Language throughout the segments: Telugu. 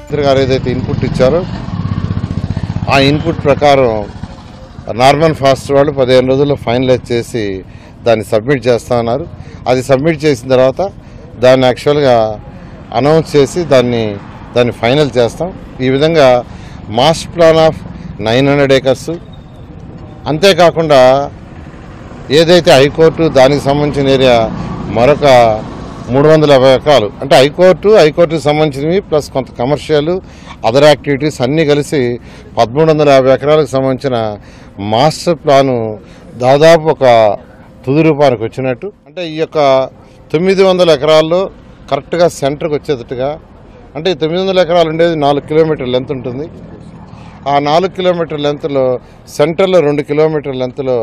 మంత్రి గారు ఏదైతే ఇన్పుట్ ఇచ్చారో ఆ ఇన్పుట్ ప్రకారం నార్మన్ ఫాస్ట్ వాళ్ళు 15 రోజుల్లో ఫైనలైజ్ చేసి దాన్ని సబ్మిట్ చేస్తా ఉన్నారు. అది సబ్మిట్ చేసిన తర్వాత దాన్ని యాక్చువల్గా అనౌన్స్ చేసి దాన్ని ఫైనల్ చేస్తాం. ఈ విధంగా మాస్టర్ ప్లాన్ ఆఫ్ 900 acres, అంతేకాకుండా ఏదైతే హైకోర్టు దానికి సంబంధించిన ఏరియా మరొక 350 ఎకరాలు, అంటే హైకోర్టుకి సంబంధించినవి ప్లస్ కొంత కమర్షియల్ అదర్ యాక్టివిటీస్ అన్నీ కలిసి 1350 ఎకరాలకు సంబంధించిన మాస్టర్ ప్లాను దాదాపు ఒక తుది రూపానికి వచ్చినట్టు. అంటే ఈ యొక్క 900 ఎకరాల్లో కరెక్ట్గా సెంటర్కి వచ్చేటట్టుగా, అంటే 900 ఎకరాలు ఉండేది 4 కిలోమీటర్ల లెంత్ ఉంటుంది. ఆ 4 కిలోమీటర్ల లెంత్లో సెంటర్లో 2 కిలోమీటర్ల లెంత్లో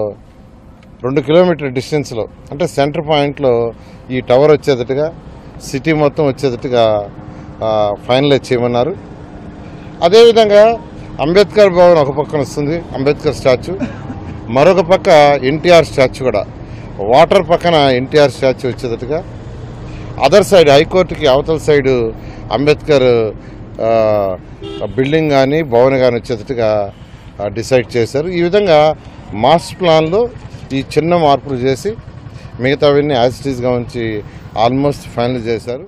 2 కిలోమీటర్ డిస్టెన్స్లో, అంటే సెంటర్ పాయింట్లో ఈ టవర్ వచ్చేటట్టుగా, సిటీ మొత్తం వచ్చేటట్టుగా ఫైనలైజ్ చేయమన్నారు. అదేవిధంగా అంబేద్కర్ భవన్ ఒక పక్కన వస్తుంది, అంబేద్కర్ స్టాచ్యూ, మరొక పక్క ఎన్టీఆర్ స్టాచ్యూ కూడా, వాటర్ పక్కన ఎన్టీఆర్ స్టాచ్యూ వచ్చేటట్టుగా, అదర్ సైడ్ హైకోర్టుకి అవతల సైడు అంబేద్కర్ బిల్డింగ్ కానీ భవన్ కానీ వచ్చేటట్టుగా డిసైడ్ చేశారు. ఈ విధంగా మాస్టర్ ప్లాన్లో ఈ చిన్న మార్పులు చేసి మిగతావన్నీ యాజ్ ఇట్ ఈస్గా ఉంచి ఆల్మోస్ట్ ఫైనల్ చేశారు.